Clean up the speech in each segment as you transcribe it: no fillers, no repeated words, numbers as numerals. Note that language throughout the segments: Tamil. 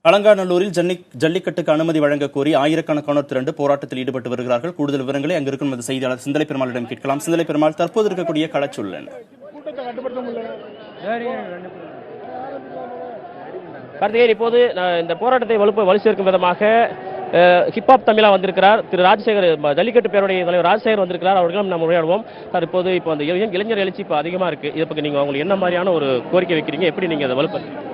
அலங்காநல்லூரில் ஜல்லிக்கட்டுக்கு அனுமதி வழங்க கோரி ஆயிரக்கணக்கானோர் திரண்டு போராட்டத்தில் ஈடுபட்டு வருகிறார்கள். கூடுதல் விவரங்களை அங்கிருக்கும் செய்தியாளர் சிந்தலை பெருமாளிடம் கேட்கலாம். சிந்தலை பெருமாள், தற்போது இருக்கக்கூடிய களச்சூழல் கார்த்திகேயன், இப்போது இந்த போராட்டத்தை வலு சேர்க்கும் விதமாக ஹிப்ஹாப் தமிழா வந்திருக்கிறார் திரு ராஜசேகர், ஜல்லிக்கட்டு பேருடைய தலைவர் ராஜசேகர் வந்திருக்கிறார். அவர்களும் நம்ம உரையாடுவோம். சார், இப்போது அந்த இளைஞர் எழுச்சி இப்போ அதிகமாக இருக்கு. இதை பற்றி நீங்க உங்களுக்கு என்ன மாதிரியான ஒரு கோரிக்கை வைக்கிறீங்க? எப்படி நீங்க அதை வலுப்படுத்துறீங்க?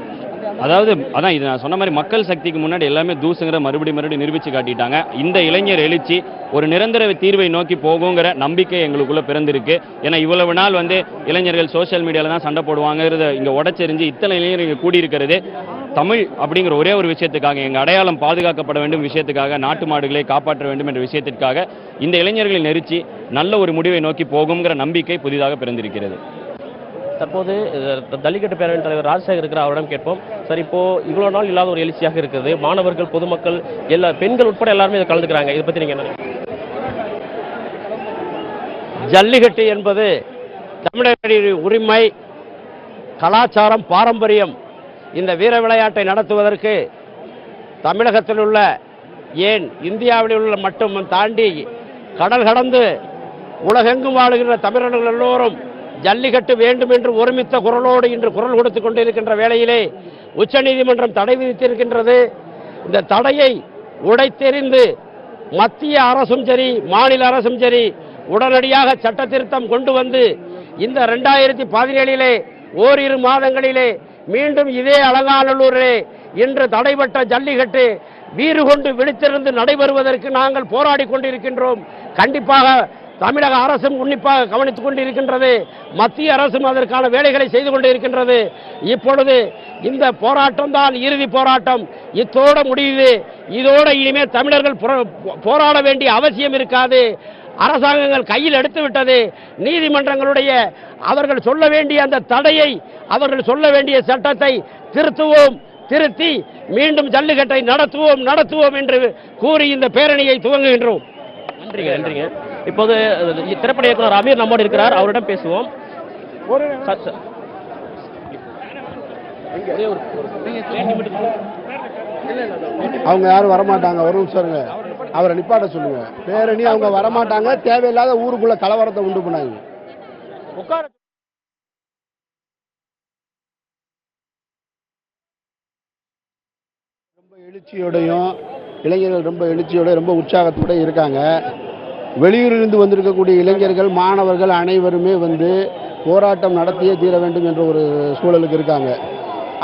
அதான் இது நான் சொன்ன மாதிரி மக்கள் சக்திக்கு முன்னாடி எல்லாமே தூசுங்கிற மறுபடியும் நிரூபிச்சு காட்டிட்டாங்க. இந்த இளைஞர் எழுச்சி ஒரு நிரந்தர தீர்வை நோக்கி போகுங்கிற நம்பிக்கை எங்களுக்குள்ள பிறந்திருக்கு. ஏன்னா இவ்வளவு நாள் இளைஞர்கள் சோசியல் மீடியால தான் சண்டை போடுவாங்கிறத இங்க உடைச்செறிஞ்சு இத்தனை இளைஞர்கள் கூடியிருக்கிறது தமிழ் அப்படிங்கிற ஒரே ஒரு விஷயத்துக்காக, எங்க அடையாளம் பாதுகாக்கப்பட வேண்டும் விஷயத்துக்காக, நாட்டு மாடுகளை காப்பாற்ற வேண்டும் என்ற விஷயத்திற்காக இந்த இளைஞர்களின் நெருச்சி நல்ல ஒரு முடிவை நோக்கி போகுங்கிற நம்பிக்கை புதிதாக பிறந்திருக்கிறது. தற்போது ஜல்லிக்கட்டு பேரவையின் தலைவர் ராஜசேகர் இருக்கிற அவரிடம் கேட்போம். சார், இப்போ இவ்வளவு நாள் இல்லாத ஒரு எழுச்சியாக இருக்கிறது. மாணவர்கள், பொதுமக்கள், எல்லா பெண்கள் உட்பட எல்லாருமே இதை கலந்துக்கிறாங்க. இதை பத்தி நீங்க என்ன? ஜல்லிக்கட்டு என்பது தமிழர்களின் உரிமை, கலாச்சாரம், பாரம்பரியம். இந்த வீர விளையாட்டை நடத்துவதற்கு தமிழகத்தில் உள்ள, ஏன் இந்தியாவில் உள்ள மட்டும் தாண்டி கடல் கடந்து உலகெங்கும் வாழுகின்ற தமிழர்கள் எல்லோரும் ஜல்லிக்கட்டு வேண்டும் என்று ஒருமித்த குரலோடு இன்று குரல் கொடுத்துக் கொண்டிருக்கின்ற வேளையிலே உச்சநீதிமன்றம் தடை விதித்திருக்கின்றது. இந்த தடையை உடைத்தெறிந்து மத்திய அரசும் சரி, மாநில அரசும் சரி உடனடியாக சட்ட திருத்தம் கொண்டு வந்து இந்த 2017 ஓரிரு மாதங்களிலே மீண்டும் இதே அலங்காநல்லூரிலே இன்று தடைபட்ட ஜல்லிக்கட்டு வீறு கொண்டு விழித்திருந்து நடைபெறுவதற்கு நாங்கள் போராடி கொண்டிருக்கின்றோம். கண்டிப்பாக தமிழக அரசும் உன்னிப்பாக கவனித்துக் கொண்டிருக்கின்றது. மத்திய அரசும் அதற்கான வேலைகளை செய்து கொண்டிருக்கின்றது. இப்பொழுது இந்த போராட்டம் தான் இறுதி போராட்டம். இத்தோட முடியுது. இதோட இனிமேல் தமிழர்கள் போராட வேண்டிய அவசியம் இருக்காது. அரசாங்கங்கள் கையில் எடுத்து விட்டது. நீதிமன்றங்களுடைய அவர்கள் சொல்ல வேண்டிய அந்த தடையை, அவர்கள் சொல்ல வேண்டிய சட்டத்தை திருத்தி மீண்டும் ஜல்லிக்கட்டை நடத்துவோம் என்று கூறி இந்த பேரணியை துவங்குகின்றோம். நன்றிங்க. இப்போது திரைப்பட இயக்குனர் அமீர் நம்மோடு இருக்கிறார். அவரிடம் பேசுவோம். அவங்க யாரும் வரமாட்டாங்க. ஒரு நிமிஷம் இருங்க, அவரை நிப்பாட்ட சொல்லுங்க. பேரணி அவங்க வரமாட்டாங்க. தேவையில்லாத ஊருக்குள்ள கலவரத்தை உண்டு பண்ணாங்க. ரொம்ப எழுச்சியோடையும் இளைஞர்கள் ரொம்ப எழுச்சியோட ரொம்ப உற்சாகத்தோட இருக்காங்க. வெளியூரிலிருந்து வந்திருக்கக்கூடிய இளைஞர்கள், மாணவர்கள் அனைவருமே போராட்டம் நடத்தியே தீர வேண்டும் என்ற ஒரு சூழலுக்கு இருக்காங்க.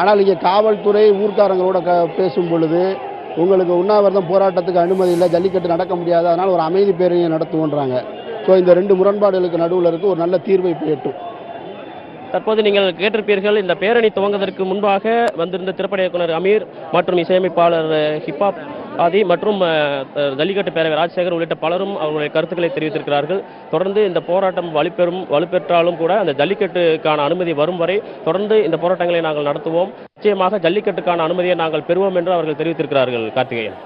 ஆனால் இங்கே காவல்துறை ஊர்க்காரங்களோட பேசும் பொழுது உங்களுக்கு உண்ணாவிரதம் போராட்டத்துக்கு அனுமதி இல்லை, ஜல்லிக்கட்டு நடக்க முடியாது, அதனால் ஒரு அமைதி பேரணியை நடத்துவோன்றாங்க. ஸோ இந்த ரெண்டு முரண்பாடுகளுக்கு நடுவில் இருக்கு ஒரு நல்ல தீர்வை எட்டும். தற்போது நீங்கள் கேட்டிருப்பீர்கள், இந்த பேரணி துவங்குவதற்கு முன்பாக வந்திருந்த திரைப்பட இயக்குனர் அமீர் மற்றும் இசையமைப்பாளர் ஹிப்ஹாப் ஆதி மற்றும் ஜல்லிக்கட்டு பேரவை ராஜசேகர் உள்ளிட்ட பலரும் அவர்களுடைய கருத்துக்களை தெரிவித்திருக்கிறார்கள். தொடர்ந்து இந்த போராட்டம் வலுப்பெற்றாலும் கூட அந்த ஜல்லிக்கட்டுக்கான அனுமதி வரும் வரை தொடர்ந்து இந்த போராட்டங்களை நாங்கள் நடத்துவோம். நிச்சயமாக ஜல்லிக்கட்டுக்கான அனுமதியை நாங்கள் பெறுவோம் என்று அவர்கள் தெரிவித்திருக்கிறார்கள். கார்த்திகேயன்.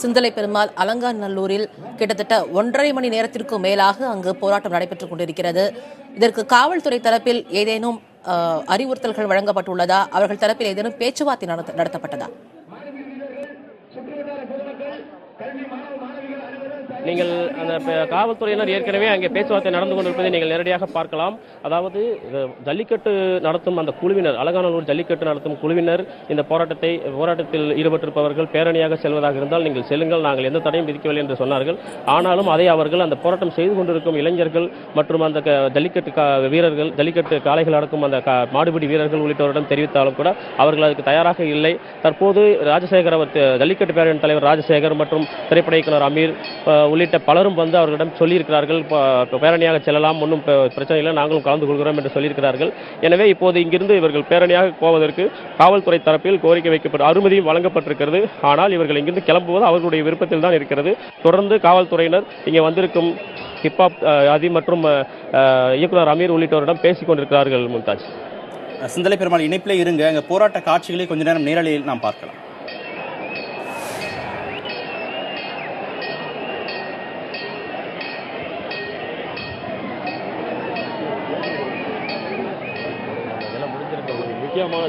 சிந்தலை பெருமாள், அலங்காநல்லூரில் கிட்டத்தட்ட 1.5 மணி நேரத்திற்கும் மேலாக அங்கு போராட்டம் நடைபெற்றுக் கொண்டிருக்கிறது. இதற்கு காவல்துறை தரப்பில் ஏதேனும் அறிவுறுத்தல்கள் வழங்கப்பட்டுள்ளதா? அவர்கள் தரப்பில் ஏதேனும் பேச்சுவார்த்தை நடத்தப்பட்டதா? நீங்கள் அந்த காவல்துறையினர் ஏற்கனவே அங்கே பேச்சுவார்த்தை நடந்து கொண்டிருப்பதை நீங்கள் நேரடியாக பார்க்கலாம். அதாவது ஜல்லிக்கட்டு நடத்தும் அந்த குழுவினர், அலங்காநல்லூர் ஜல்லிக்கட்டு நடத்தும் குழுவினர் இந்த போராட்டத்தில் ஈடுபட்டிருப்பவர்கள் பேரணியாக செல்வதாக இருந்தால் நீங்கள் செல்லுங்கள், நாங்கள் எந்த தடையும் விதிக்கவில்லை என்று சொன்னார்கள். ஆனாலும் அதை அவர்கள் அந்த போராட்டம் செய்து கொண்டிருக்கும் இளைஞர்கள் மற்றும் அந்த ஜல்லிக்கட்டு வீரர்கள், ஜல்லிக்கட்டு காளைகள் அடக்கும் அந்த மாடுபிடி வீரர்கள் உள்ளிட்டவரிடம் தெரிவித்தாலும் கூட அவர்கள் அதுக்கு தயாராக இல்லை. தற்போது ராஜசேகர், ஜல்லிக்கட்டு பேரவையின் தலைவர் ராஜசேகர் மற்றும் திரைப்பட இயக்குனர் அமீர் உள்ளிட்ட பலரும் அவர்களிடம் சொல்லியிருக்கிறார்கள், பேரணியாக செல்லலாம், ஒன்றும் பிரச்சனை இல்லை, நாங்களும் கலந்து கொள்கிறோம் என்று சொல்லியிருக்கிறார்கள். எனவே இப்போது இங்கிருந்து இவர்கள் பேரணியாக போவதற்கு காவல்துறை தரப்பில் கோரிக்கை வைக்கப்பட்டு அனுமதியும் வழங்கப்பட்டிருக்கிறது. ஆனால் இவர்கள் இங்கிருந்து கிளம்புவது அவர்களுடைய விருப்பத்தில் தான் இருக்கிறது. தொடர்ந்து காவல்துறையினர் இங்கே வந்திருக்கும் ஹிப்ஹாப் ஆதி மற்றும் இயக்குனர் அமீர் உள்ளிட்டவரிடம் பேசிக் கொண்டிருக்கிறார்கள். மும்தாஜ். சிந்தலை பெருமாள் இணைப்பிலே இருங்க. அங்கே போராட்ட காட்சிகளை கொஞ்ச நேரம் நேரலையில் நாம் பார்க்கலாம். முக்கியமான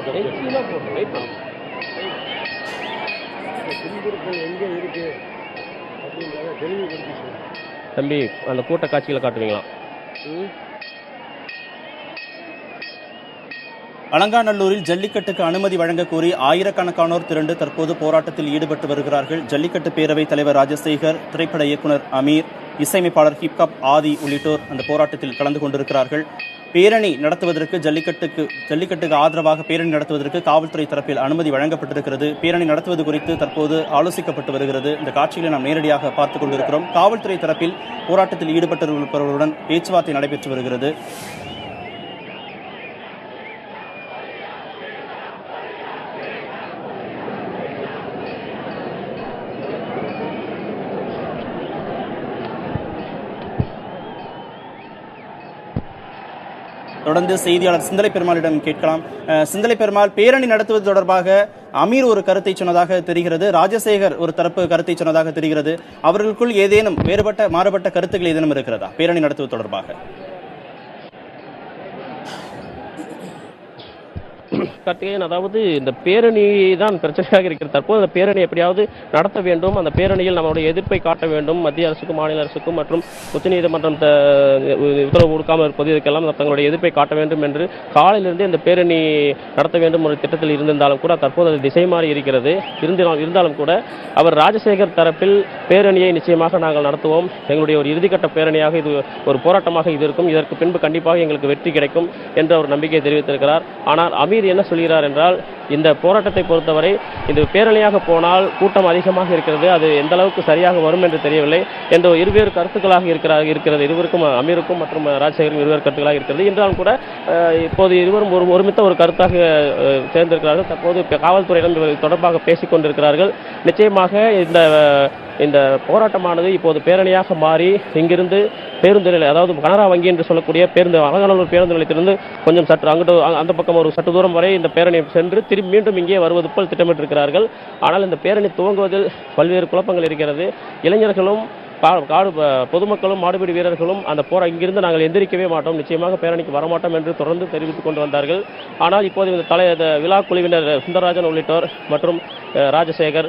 துன்புறுத்தல் எங்கே இருக்கு அப்படின்றத தெளிவுபடுத்தி சொல்லுங்க. தம்பி அந்த கூட்ட காட்சிகளை காட்டுவீங்களா? அலங்காநல்லூரில் ஜல்லிக்கட்டுக்கு அனுமதி வழங்க கோரி ஆயிரக்கணக்கானோர் திரண்டு தற்போது போராட்டத்தில் ஈடுபட்டு வருகிறார்கள். ஜல்லிக்கட்டு பேரவைத் தலைவர் ராஜசேகர், திரைப்பட இயக்குனர் அமீர், இசையமைப்பாளர் ஹிப்காப் ஆதி உள்ளிட்டோர் அந்த போராட்டத்தில் கலந்து கொண்டிருக்கிறார்கள். பேரணி நடத்துவதற்கு ஜல்லிக்கட்டுக்கு ஆதரவாக பேரணி நடத்துவதற்கு காவல்துறை தரப்பில் அனுமதி வழங்கப்பட்டிருக்கிறது. பேரணி நடத்துவது குறித்து தற்போது ஆலோசிக்கப்பட்டு வருகிறது. இந்த காட்சிகளை நாம் நேரடியாக பார்த்துக் கொண்டிருக்கிறோம். காவல்துறை தரப்பில் போராட்டத்தில் ஈடுபட்டிருப்பவர்களுடன் பேச்சுவார்த்தை நடைபெற்று வருகிறது. தொடர்ந்து செய்தியாளர் சிந்தலை பெருமாளிடம் கேட்கலாம். சிந்தலை பெருமாள், பேரணி நடத்துவது தொடர்பாக அமீர் ஒரு கருத்தை சொன்னதாக தெரிகிறது, ராஜசேகர் ஒரு தரப்பு கருத்தை சொன்னதாக தெரிகிறது. அவர்களுக்குள் ஏதேனும் மாறுபட்ட கருத்துக்கள் ஏதேனும் இருக்கிறதா பேரணி நடத்துவது தொடர்பாக? கார்த்திகேயன், அதாவது இந்த பேரணி தான் பிரச்சனையாக இருக்கிறது. தற்போது அந்த பேரணி எப்படியாவது நடத்த வேண்டும், அந்த பேரணியில் நம்மளுடைய எதிர்ப்பை காட்ட வேண்டும். மத்திய அரசுக்கும் மாநில அரசுக்கும் மற்றும் உச்சநீதிமன்றம் உத்தரவு கொடுக்காமல் இருப்பது, இதுக்கெல்லாம் தங்களுடைய எதிர்ப்பை காட்ட வேண்டும் என்று காலையிலிருந்து இந்த பேரணி நடத்த வேண்டும் ஒரு திட்டத்தில் இருந்திருந்தாலும் கூட தற்போது அது திசை மாறி இருக்கிறது. இருந்தாலும் கூட அவர் ராஜசேகர் தரப்பில் பேரணியை நிச்சயமாக நாங்கள் நடத்துவோம், எங்களுடைய ஒரு இறுதிக்கட்ட பேரணியாக இது ஒரு போராட்டமாக இது இருக்கும், இதற்கு பின்பு கண்டிப்பாக எங்களுக்கு வெற்றி கிடைக்கும் என்ற ஒரு நம்பிக்கையை தெரிவித்திருக்கிறார். ஆனால் அமீர் என்ன சொல்கிறார் என்றால், இந்த போராட்டத்தை பொறுத்தவரை இது பேரணியாக போனால் கூட்டம் அதிகமாக இருக்கிறது, அது எந்த அளவுக்கு சரியாக வரும் என்று தெரியவில்லை என்ற இருவேறு கருத்துக்களாக இருக்கிறது. இருவருக்கும், அமீருக்கும் மற்றும் ராஜசேகரும் இருவேறு கருத்துக்களாக இருக்கிறது. என்றாலும் கூட இப்போது இருவரும் ஒருமித்த ஒரு கருத்தாக சேர்ந்திருக்கிறார்கள். தற்போது காவல்துறையிடம் தொடர்பாக பேசிக் கொண்டிருக்கிறார்கள். நிச்சயமாக இந்த போராட்டமானது இப்போது பேரணியாக மாறி இங்கிருந்து பேருந்து நிலை, அதாவது கனரா வங்கி என்று சொல்லக்கூடிய அலங்காநல்லூர் பேருந்து நிலையத்திலிருந்து கொஞ்சம் சற்று அங்கிட்டு அந்த பக்கம் ஒரு சற்று தூரம் வரை இந்த பேரணி சென்று திரும்பி மீண்டும் இங்கே வருவது போல் திட்டமிட்டிருக்கிறார்கள். ஆனால் இந்த பேரணி துவங்குவதில் பல்வேறு குழப்பங்கள் இருக்கிறது. இளைஞர்களும் பொதுமக்களும் மாடுபிடி வீரர்களும் அந்த இங்கிருந்து நாங்கள் எந்திரிக்கவே மாட்டோம், நிச்சயமாக பேரணிக்கு வரமாட்டோம் என்று தொடர்ந்து தெரிவித்துக் கொண்டு வந்தார்கள். ஆனால் இப்போது இந்த விழா குழுவினர் சுந்தரராஜன் உள்ளிட்டோர் மற்றும் ராஜசேகர்,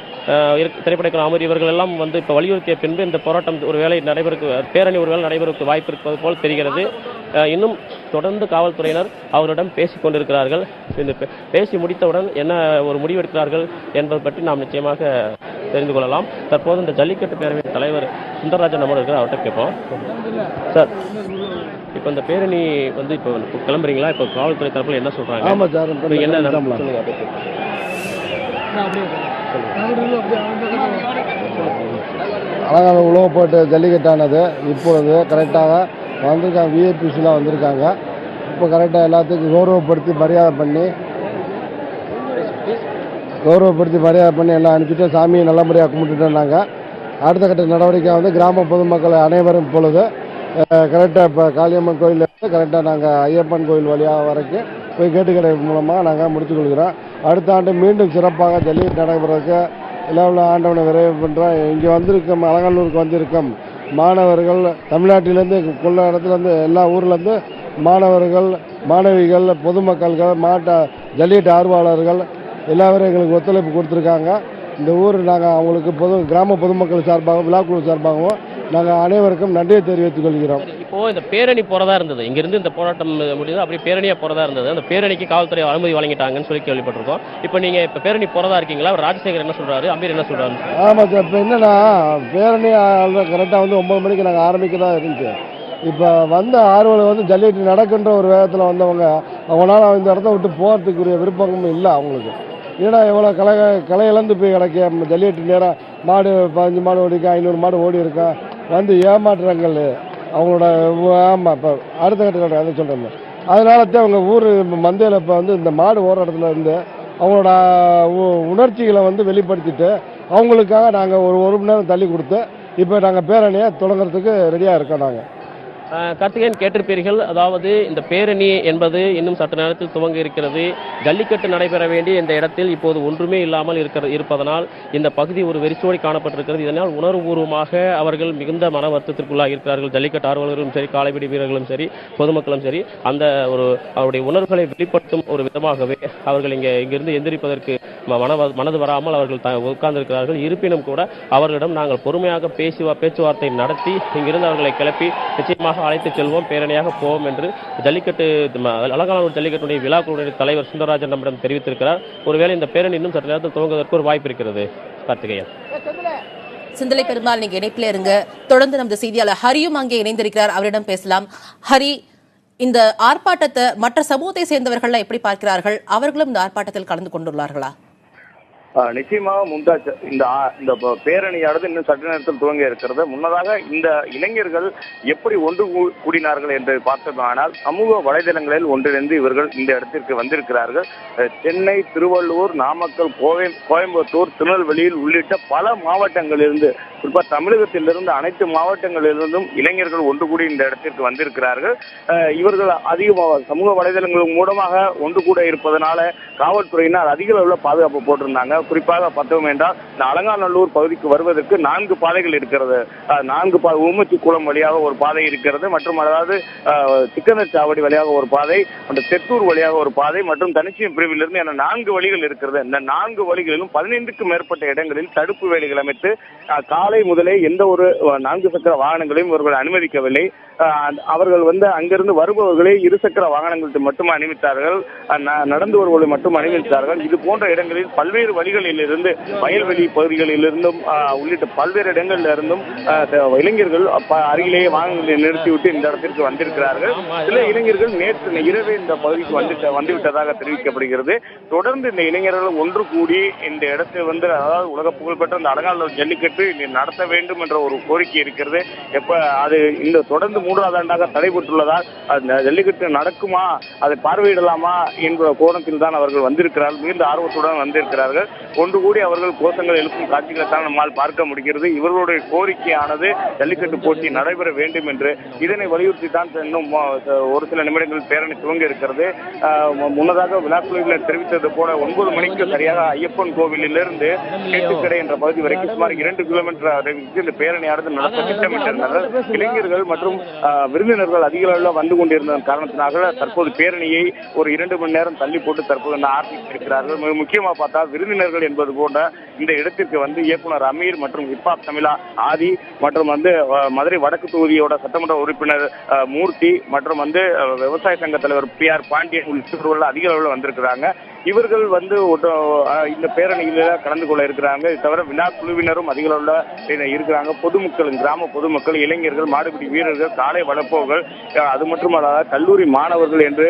திரைப்பட அமர் இவர்கள் எல்லாம் வந்து இப்போ வலியுறுத்திய பின்பு இந்த போராட்டம் பேரணி ஒருவேளை நடைபெறுவதற்கு வாய்ப்பு இருப்பது போல் தெரிகிறது. இன்னும் தொடர்ந்து காவல்துறையினர் அவரிடம் பேசிக் கொண்டிருக்கிறார்கள். இந்த பேசி முடித்தவுடன் என்ன ஒரு முடிவெடுக்கிறார்கள் என்பது பற்றி நாம் நிச்சயமாக தெரிந்து கொள்ளலாம். தற்போது இந்த ஜல்லிக்கட்டு பேரவையின் தலைவர் சுந்தரராஜன் நம்மளோட இருக்கிற அவர்கிட்ட கேட்போம். சார், இப்போ இந்த பேரணி வந்து இப்போ கிளம்புறீங்களா? இப்போ காவல்துறை தரப்பில் என்ன சொல்றாங்க? ஆமாம் சார், என்ன சொல்லுங்க. அலங்காநல்லூர் உழவுப்பேட்டை ஜல்லிக்கட்டானது இப்பொழுது கரெக்டாக வந்திருக்காங்க, விஐபிஸ்லாம் வந்திருக்காங்க. இப்போ கரெக்டாக எல்லாத்துக்கும் கௌரவப்படுத்தி மரியாதை பண்ணி எல்லாம் அனுப்பிட்டு சாமியை நல்லபடியாக கும்பிட்டுட்டோம். அடுத்த கட்ட நடவடிக்கை வந்து கிராம பொதுமக்கள் அனைவரும் இப்பொழுது கரெக்டாக இப்போ காளியம்மன் கோயிலேருந்து கரெக்டாக நாங்கள் ஐயப்பன் கோயில் வழியாக வரைக்கும் போய் கேட்டுக்கடை மூலமாக நாங்கள் முடித்துக்கொள்கிறோம். அடுத்த ஆண்டு மீண்டும் சிறப்பாக ஜல்லிக்கட்டு நடைபெறதுக்கு எல்லாம் ஆண்டவனை விரைவு பண்ணுறோம். இங்கே வந்திருக்கும் அலங்காநல்லூருக்கு வந்திருக்கும் மாணவர்கள், தமிழ்நாட்டிலேருந்து கொள்ள இடத்துலேருந்து எல்லா ஊர்லேருந்து மாணவர்கள், மாணவிகள், பொதுமக்கள்கள், ஜல்லிக்கட்டு ஆர்வலர்கள் எல்லாரும் எங்களுக்கு ஒத்துழைப்பு கொடுத்துருக்காங்க. இந்த ஊர் நாங்கள் அவங்களுக்கு கிராம பொதுமக்கள் சார்பாகவும் விழாக்குழு சார்பாகவும் நாங்கள் அனைவருக்கும் நன்றியை தெரிவித்துக் கொள்கிறோம். இப்போ இந்த பேரணி போறதா இருந்தது, இங்கிருந்து இந்த போராட்டம் முடியுது, அப்படி பேரணியா போறதா இருந்தது. அந்த பேரணிக்கு காவல்துறை அனுமதி வழங்கிட்டாங்கன்னு சொல்லி கேள்விப்பட்டிருக்கோம். இப்போ நீங்க இப்போ பேரணி போறதா இருக்கீங்களா? ராஜசேகர் என்ன சொல்றாரு, அமீர் என்ன சொல்றாரு? ஆமாம் சார், இப்போ என்னன்னா பேரணி கரெக்டாக வந்து 9 மணிக்கு நாங்கள் ஆரம்பிக்கதா இருந்துச்சு. இப்போ வந்த ஆர்வலர் வந்து ஜல்லிக்கட்டு நடக்குன்ற ஒரு வேகத்தில் வந்தவங்க அவங்களால இந்த இடத்த விட்டு போகிறதுக்குரிய விருப்பமும் இல்லை அவங்களுக்கு. ஏன்னா எவ்வளோ களை இழந்து போய் கிடக்க ஜல்லிக்கட்டு நேரம் மாடு 15 மாடு ஓடிக்கா, 500 மாடு ஓடி இருக்கா, வந்து ஏமாற்றுறாங்கள் அவங்களோட. ஆமாம், இப்போ அடுத்த கட்ட அதை சொல்கிறேன். அதனாலத்தான் அவங்க ஊர் மந்தையில் இப்போ வந்து இந்த மாடு ஓடுற இடத்துல இருந்து அவங்களோட உணர்ச்சிகளை வந்து வெளிப்படுத்திட்டு அவங்களுக்காக நாங்கள் ஒரு மணி நேரம் தள்ளி கொடுத்து இப்போ நாங்கள் பேரணியை தொடங்குறதுக்கு ரெடியாக இருக்கோம். நாங்கள் கார்த்திகேயன், கேட்டிருப்பீர்கள். அதாவது இந்த பேரணி என்பது இன்னும் சற்று நேரத்தில் துவங்க இருக்கிறது. ஜல்லிக்கட்டு நடைபெற வேண்டிய இந்த இடத்தில் இப்போது ஒன்றுமே இல்லாமல் இருப்பதனால் இந்த பகுதி ஒரு வெறிச்சோடி காணப்பட்டிருக்கிறது. இதனால் உணர்வுபூர்வமாக அவர்கள் மிகுந்த மன வருத்தத்திற்குள்ளாக இருக்கிறார்கள். ஜல்லிக்கட்டு ஆர்வலர்களும் சரி, காளைப்பிடி வீரர்களும் சரி, பொதுமக்களும் சரி, அந்த ஒரு அவருடைய உணர்வுகளை வெளிப்படுத்தும் ஒரு விதமாகவே அவர்கள் இங்கிருந்து எந்திரிப்பதற்கு மனது வராமல் அவர்கள் உட்கார்ந்திருக்கிறார்கள். இருப்பினும் கூட அவர்களிடம் நாங்கள் பொறுமையாக பேச்சுவார்த்தை நடத்தி இங்கிருந்து அவர்களை கிளப்பி நிச்சயமாக அழைத்து செல்வோம், பேரணியாக போவோம் என்று ஜல்லிக்கட்டு அலங்காநல்லூர் ஜல்லிக்கட்டுடைய விழாக்குழுவின் தலைவர் சுந்தரராஜன் நம்மிடம் தெரிவித்திருக்கிறார். ஒருவேளை இந்த பேரணி இன்னும் சற்று நேரத்தில் துவங்குவதற்கு ஒரு வாய்ப்பு இருக்கிறது. கார்த்திகேயன். சிந்தலை பெருமாள், நீங்க இணைப்பில இருங்க. தொடர்ந்து நமது செய்தியாளர் ஹரியும் அங்கே இணைந்திருக்கிறார், அவரிடம் பேசலாம். ஹரி, இந்த ஆர்ப்பாட்டத்தை மற்ற சமூகத்தை சேர்ந்தவர்கள் எப்படி பார்க்கிறார்கள்? அவர்களும் இந்த ஆர்ப்பாட்டத்தில் கலந்து கொண்டுள்ளார்களா? நிச்சயமாக மும்தாஜ், இந்த பேரணியானது இன்னும் சற்று நேரத்தில் துவங்க இருக்கிறது. முன்னதாக இந்த இளைஞர்கள் எப்படி ஒன்று கூடினார்கள் என்று பார்த்தோமானால் சமூக வலைதளங்களில் ஒன்றிணைந்து இவர்கள் இந்த இடத்திற்கு வந்திருக்கிறார்கள். சென்னை, திருவள்ளூர், நாமக்கல், கோயம்புத்தூர், திருநெல்வேலியில் உள்ளிட்ட பல மாவட்டங்களிலிருந்து, குறிப்பாக தமிழகத்திலிருந்து அனைத்து மாவட்டங்களிலிருந்தும் இளைஞர்கள் ஒன்று கூடி இந்த இடத்திற்கு வந்திருக்கிறார்கள். இவர்கள் அதிகமாக சமூக வலைதளங்கள் மூலமாக ஒன்று கூட இருப்பதனால காவல்துறையினர் அதிக அளவில் பாதுகாப்பு போட்டிருந்தாங்க. குறிப்பாக பார்த்தோம் என்றால் இந்த அலங்காநல்லூர் பகுதிக்கு வருவதற்கு 4 பாதைகள் இருக்கிறது. 4 ஊமச்சி குளம் வழியாக ஒரு பாதை இருக்கிறது, மற்றும் அதாவது சிக்கந்தர் வழியாக ஒரு பாதை, மற்றும் தெத்தூர் வழியாக ஒரு பாதை, மற்றும் தனிச்சியம் பிரிவிலிருந்து என 4 வழிகள் இருக்கிறது. இந்த 4 வழிகளிலும் 15க்கும் மேற்பட்ட இடங்களில் தடுப்பு வேலிகள் அமைத்து காலை முதலே எந்த ஒரு 4 சக்கர வாகனங்களையும் இவர்கள் அனுமதிக்கவில்லை. அவர்கள் அங்கிருந்து வருபவர்களை 2 சக்கர வாகனங்களுக்கு மட்டும் அனுமதித்தார்கள், நடந்து வருவதை மட்டும் அனுமதித்தார்கள். இது போன்ற இடங்களில் பல்வேறு வழிகளில் இருந்து, வயல்வெளி பகுதிகளில் இருந்தும் உள்ளிட்ட பல்வேறு இடங்களில் இருந்தும் இளைஞர்கள் அருகிலேயே வாகனங்களை நிறுத்திவிட்டு இந்த இடத்திற்கு வந்திருக்கிறார்கள். சில இளைஞர்கள் நேற்று இரவே இந்த பகுதிக்கு வந்துவிட்டதாக தெரிவிக்கப்படுகிறது. தொடர்ந்து இந்த இளைஞர்கள் ஒன்று கூடி இந்த இடத்தை அதாவது உலக புகழ்பெற்ற இந்த அலங்காநல்லூர் ஜல்லிக்கட்டு நடத்த வேண்டும் என்ற ஒரு கோரிக்கை இருக்கிறது. அது இந்த தொடர்ந்து 3வது ஆண்டாக தடைபட்டுள்ளதால் அந்த ஜல்லிக்கட்டு நடக்குமா, அதை பார்வையிடலாமா என்ற கோணத்தில் தான் அவர்கள் வந்திருக்கிறார்கள். மிகுந்த ஆர்வத்துடன் வந்திருக்கிறார்கள். ஒன்று கூடி அவர்கள் கோஷங்கள் எழுப்பும் காட்சிகளை தான் நம்மால் பார்க்க முடிகிறது. இவர்களுடைய கோரிக்கையானது ஜல்லிக்கட்டு போட்டி நடைபெற வேண்டும் என்று, இதனை வலியுறுத்தி தான் இன்னும் ஒரு சில நிமிடங்கள் பேரணி துவங்க இருக்கிறது. முன்னதாக விழாக்குழுவினர் தெரிவித்தது போல 9 மணிக்கு சரியாக ஐயப்பன் கோவிலிலிருந்து கேட்டுக்கடை என்ற பகுதி வரைக்கும் சுமார் 2 கிலோமீட்டர் இந்த பேரணியானது நடத்த திட்டமிட்டிருந்தார்கள். இளைஞர்கள் மற்றும் விருந்தினர்கள் அதிக அளவில் வந்து கொண்டிருந்த காரணத்தினாக தற்போது பேரணியை ஒரு 2 மணி நேரம் தள்ளி போட்டு தற்போது ஆரம்பித்திருக்கிறார்கள். மிக முக்கியமாக பார்த்தா விருந்தினர்கள் என்பது போன்ற இந்த இடத்திற்கு இயக்குனர் அமீர் மற்றும் ஹிப்ஹாப் தமிழா ஆதி மற்றும் மதுரை வடக்கு தொகுதியோட சட்டமன்ற உறுப்பினர் மூர்த்தி மற்றும் விவசாய சங்க தலைவர் PR பாண்டியன் உள்ளிட்டவர்கள் அதிக அளவில் வந்திருக்கிறாங்க. இவர்கள் இந்த பேரணியில கலந்து கொள்ள இருக்கிறாங்க. இது தவிர விழா குழுவினரும் அதிக அளவில் இருக்கிறாங்க. பொதுமக்கள், கிராம பொதுமக்கள், இளைஞர்கள், மாடுபிடி வீரர்கள், காளை வளர்ப்பவர்கள், அது மட்டுமல்லாத கல்லூரி மாணவர்கள் என்று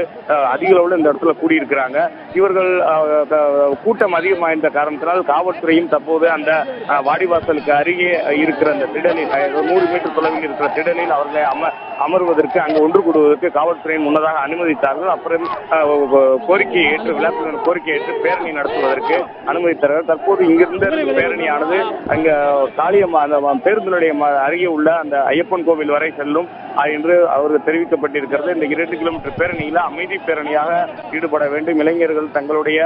அதிக அளவில் இந்த இடத்துல கூடியிருக்கிறாங்க. இவர்கள் கூட்டம் அதிகமாயிருந்த காரணத்தினால் காவல்துறையும் தற்போது அந்த வாடிவாசலுக்கு அருகே இருக்கிற அந்த திடலில் 100 மீட்டர் தொலைவில் இருக்கிற திடலில் அவர்களை அமர்வதற்கு, அங்கு ஒன்று கூடுவதற்கு காவல்துறையின் முன்னதாக அனுமதித்தார்கள். அப்புறம் கோரிக்கையை ஏற்று விழாக்குழுவின் கோரிக்கையை ஏற்று பேரணி நடத்துவதற்கு அனுமதித்தார்கள். தற்போது இங்கிருந்த பேரணியானது அங்க பேருந்து நிலையம் அருகே உள்ள அந்த ஐயப்பன் கோவில் வரை செல்லும் என்று அவர்கள் தெரிவிக்கப்பட்டிருக்கிறது. இந்த 2 கிலோமீட்டர் பேரணியில அமைதி பேரணியாக ஈடுபட வேண்டும், இளைஞர்கள் தங்களுடைய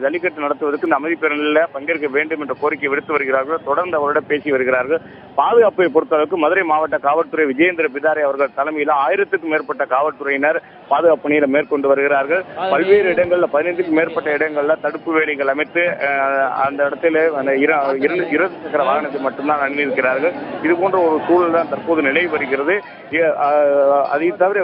ஜல்லிக்கட்டு நடத்துவதற்கு இந்த அமைதி பேரணியில் பங்கேற்க வேண்டும் என்ற கோரிக்கை விடுத்து வருகிறார்கள். தொடர்ந்து அவரிடம் பேசி வருகிறார்கள். பாதுகாப்பை பொறுத்தளவுக்கு மதுரை மாவட்ட காவல்துறை விஜயேந்திர பிதாரி அவர்கள் தலைமையில் 1000க்கும் மேற்பட்ட காவல்துறையினர் பாதுகாப்பு பணிகளை மேற்கொண்டு வருகிறார்கள். பல்வேறு இடங்கள்ல 15க்கும் மேற்பட்ட இடங்கள்ல தடுப்பு வேலிகள் அமைத்து அந்த இடத்துல 2 சக்கர வாகனத்தை மட்டும்தான் அனுமதிக்கிறார்கள். இது போன்ற ஒரு சூழல் தான் தற்போது நிலவி வருகிறது. அதை தவிர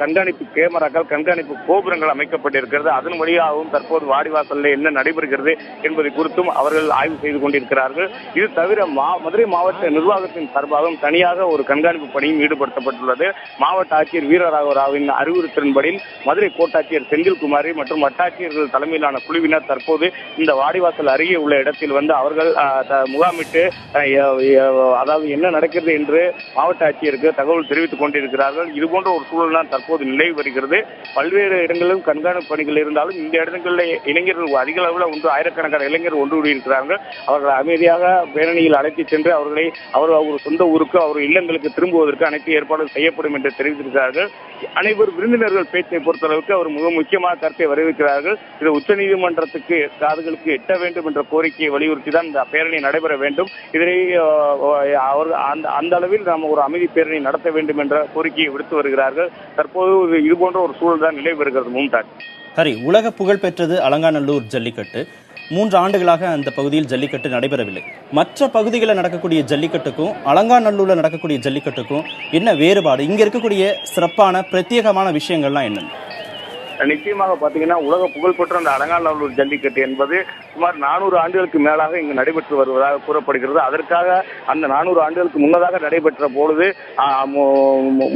கண்காணிப்பு கேமராக்கள், கண்காணிப்பு கோபுரங்கள் அமைக்கப்பட்டிருக்கிறது. அதன் வழியாகவும் தற்போது வாடிவாசலில் என்ன நடைபெறுகிறது என்பதை குறித்தும் அவர்கள் ஆய்வு செய்து கொண்டிருக்கிறார்கள். இது தவிர மதுரை மாவட்ட நிர்வாகத்தின் சார்பாகவும் தனியாக ஒரு கண்காணிப்பு பணியும் ஈடுபடுத்தப்பட்டுள்ளது. மாவட்ட ஆட்சியர் வீரராகவராவின் அறிவுறுத்தலின்படி மதுரை கோட்டாட்சியர் செந்தில்குமாரி மற்றும் வட்டாட்சியர்கள் தலைமையிலான குழுவினர் தற்போது இந்த வாடிவாசல் அருகே உள்ள இடத்தில் அவர்கள் முகாமிட்டு அதாவது என்ன நடக்கிறது என்று மாவட்ட ஆட்சியருக்கு தகவல் தகவல் தெரிவித்துக் கொண்டிருக்கிறார்கள். இது போன்ற ஒரு சூழல் தான் தற்போது நிலவி வருகிறது. பல்வேறு இடங்களிலும் கண்காணிப்பு பணிகள் இருந்தாலும் இந்த இடங்களில் இளைஞர்கள் அதிக அளவில் ஆயிரக்கணக்கான இளைஞர்கள் ஒன்று கூடியிருக்கிறார்கள். அவர்கள் அமைதியாக பேரணியில் அழைத்து சென்று அவர்களை அவர் சொந்த ஊருக்கு அவர் இல்லங்களுக்கு திரும்புவதற்கு அனைத்து ஏற்பாடுகள் செய்யப்படும் என்று தெரிவித்திருக்கிறார்கள். அனைவர் விருந்தினர்கள் பேச்சை பொறுத்தளவுக்கு அவர் மிக முக்கியமான கருத்தை வரவேற்கிறார்கள். இது உச்சநீதிமன்றத்துக்கு காதுகளுக்கு எட்ட வேண்டும் என்ற கோரிக்கையை வலியுறுத்தி தான் இந்த பேரணி நடைபெற வேண்டும். இதனை அவர் அந்த அளவில் நாம் ஒரு அமைதி பேரணி நடத்த வேண்டும் என்ற கோரிக்கையை விடுத்து வருகிறார்கள். தற்போது இது போன்ற ஒரு சூழல் தான் நிலை வருகிறது. மும்தாஜ். ஹரி, உலக புகழ் பெற்றது அலங்காநல்லூர் ஜல்லிக்கட்டு. 3 ஆண்டுகளாக அந்த பகுதியில் ஜல்லிக்கட்டு நடைபெறவில்லை. மற்ற பகுதிகளில் நடக்கக்கூடிய ஜல்லிக்கட்டுக்கும் அலங்காநல்லூர்ல நடக்கக்கூடிய ஜல்லிக்கட்டுக்கும் என்ன வேறுபாடு? இங்க இருக்கக்கூடிய சிறப்பான பிரத்யேகமான விஷயங்கள்லாம் என்ன? நிச்சயமாக பாத்தீங்கன்னா உலக புகழ்பெற்ற அந்த அலங்காநல்லூர் ஜல்லிக்கட்டு என்பது சுமார் 400 ஆண்டுகளுக்கு மேலாக இங்கு நடைபெற்று வருவதாக கூறப்படுகிறது. அதற்காக அந்த 400 ஆண்டுகளுக்கு முன்னதாக நடைபெற்ற பொழுது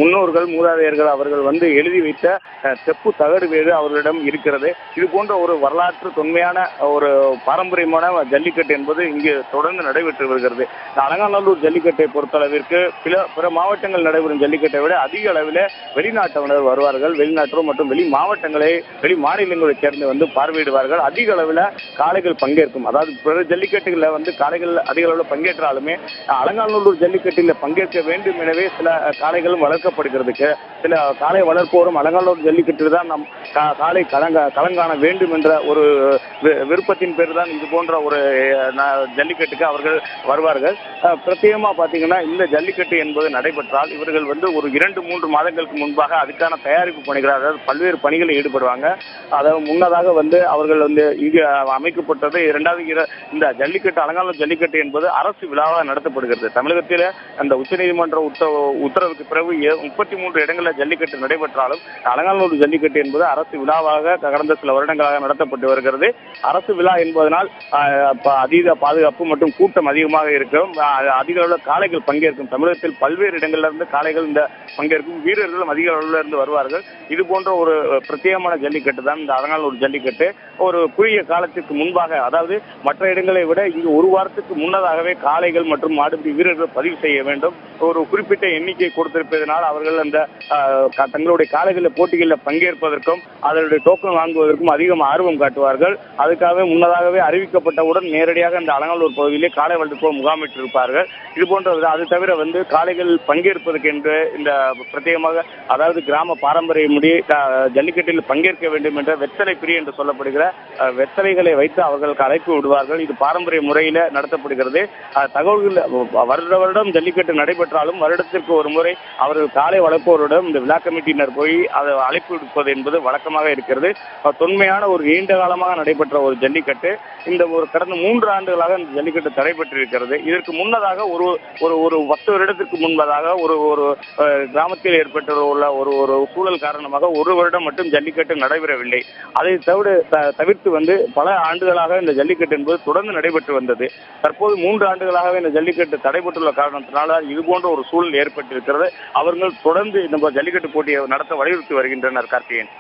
முன்னோர்கள் மூதாதையர்கள் அவர்கள் எழுதி வைத்த செப்பு தகடு வேறு அவர்களிடம் இருக்கிறது. இது போன்ற ஒரு வரலாற்று தொன்மையான ஒரு பாரம்பரியமான ஜல்லிக்கட்டு என்பது இங்கு தொடர்ந்து நடைபெற்று வருகிறது. அலங்காநல்லூர் ஜல்லிக்கட்டை பொறுத்தளவிற்கு பிற மாவட்டங்கள் நடைபெறும் ஜல்லிக்கட்டை விட அதிக அளவில் வெளிநாட்டவர் வருவார்கள். வெளிநாட்டவர் மற்றும் வெளி மாநிலங்களை சேர்ந்து பார்வையிடுவார்கள். அதிக அளவில் காளைகள் பங்கேற்கும். அதாவது பிற ஜல்லிக்கட்டுகளில் காளைகள் அதிக அளவில் பங்கேற்றாலுமே அலங்காநல்லூர் ஜல்லிக்கட்டில் பங்கேற்க வேண்டும் எனவே சில காளைகளும் வளர்க்கப்படுகிறது. சில காளை வளர்ப்போரும் அலங்காநல்லூர் ஜல்லிக்கட்டில் தான் நம் காளை களங்காண வேண்டும் என்ற ஒரு விருப்பத்தின் பேர் தான் இது போன்ற ஒரு ஜல்லிக்கட்டுக்கு அவர்கள் வருவார்கள். பிரத்யேகமாக பார்த்தீங்கன்னா இந்த ஜல்லிக்கட்டு என்பது நடைபெற்றால் இவர்கள் ஒரு 2-3 மாதங்களுக்கு முன்பாக அதுக்கான தயாரிப்பு பணிகள், அதாவது பல்வேறு பணிகளில் ஈடுபடுவாங்க. அதாவது முன்னதாக அவர்கள் இங்கு அமைக்கப்பட்டது. இரண்டாவது இந்த ஜல்லிக்கட்டு அலங்காநல்லூர் ஜல்லிக்கட்டு என்பது அரசு விழாவாக நடத்தப்படுகிறது. தமிழகத்தில் அந்த உச்சநீதிமன்ற உத்தரவுக்கு பிறகு 33 இடங்களில் ஜல்லிக்கட்டு நடைபெற்றாலும் அலங்காநல்லூர் ஜல்லிக்கட்டு என்பது அரசு விழாவாக கடந்த சில வருடங்களாக நடத்தப்பட்டு வருகிறது. அரசு விழா என்பதனால் அதீத பாதுகாப்பு மற்றும் கூட்டம் அதிகமாக இருக்கும். அதிக அளவில் காளைகள் பங்கேற்கும். தமிழகத்தில் பல்வேறு இடங்களிலிருந்து காளைகள் இந்த பங்கேற்கும். வீரர்களும் அதிக அளவில் இருந்து வருவார்கள். இது போன்ற ஒரு பிரத்யேகமான ஜல்லிக்கட்டு தான் இந்த அலங்காநல்லூர் ஜல்லிக்கட்டு. ஒரு குறுகிய காலத்திற்கு முன்பாக, அதாவது மற்ற இடங்களை விட இங்கு 1 வாரத்துக்கு முன்னதாகவே காளைகள் மற்றும் மாடுபிடி வீரர்கள் பதிவு செய்ய வேண்டும். ஒரு குறிப்பிட்ட எண்ணிக்கை கொடுத்திருப்பதனால் அவர்கள் அந்த தங்களுடைய காளைகளில் போட்டிகளில் பங்கேற்பதற்கும் அதனுடைய டோக்கன் வாங்குவதற்கும் அதிகம் ஆர்வம் காட்டுவார்கள். அதுக்காக முன்னதாகவே அறிவிக்கப்பட்டவுடன் நேரடியாக அந்த அலங்காநல்லூர் பகுதியிலே காளை வளர்ப்போர் முகாமிட்டிருப்பார்கள். இது போன்ற அது தவிர காளைகள் பங்கேற்பதற்கு என்று இந்த பிரத்யேகமாக, அதாவது கிராம பாரம்பரிய முடி ஜல்லிக்கட்டில் பங்கேற்க வேண்டும் என்ற வெத்தலை பிரி என்று சொல்லப்படுகிற வெத்தலைகளை வைத்து அவர்களுக்கு அழைப்பு விடுவார்கள். இது பாரம்பரிய முறையில் நடத்தப்படுகிறது. தகவல்கள் வருடம் ஜல்லிக்கட்டு நடைபெற்றாலும் வருடத்திற்கு ஒரு முறை அவர்கள் காளை வளர்ப்போரிடம் இந்த விழா கமிட்டியினர் போய் அதை அழைப்பு விடுப்பது என்பது வழக்கமாக இருக்கிறது. தொன்மையான ஒரு நீண்ட காலமாக நடைபெற்ற ஒரு ஜல்லிக்கட்டு. இந்த கடந்த 3 ஆண்டுகளாக இந்த ஜல்லிக்கட்டு தடைபெற்றிருக்கிறது. இதற்கு முன்னதாக ஒரு 10 வருடத்திற்கு முன்பதாக ஒரு கிராமத்தில் ஏற்பட்டுள்ள ஒரு சூழல் காரணமாக 1 வருடம் மட்டும் ஜல்லிக்கட்டு நடைபெறவில்லை. அதை தவிர்த்து பல ஆண்டுகளாக இந்த ஜல்லிக்கட்டு என்பது தொடர்ந்து நடைபெற்று வந்தது. தற்போது 3 ஆண்டுகளாக இந்த ஜல்லிக்கட்டு தடைபட்டுள்ள காரணத்தினால இது போன்ற ஒரு சூழல் ஏற்பட்டிருக்கிறது. அவர்கள் தொடர்ந்து இந்த ஜல்லிக்கட்டு போட்டியை நடத்த வலியுறுத்தி வருகின்றனர். கார்த்திகேயன்.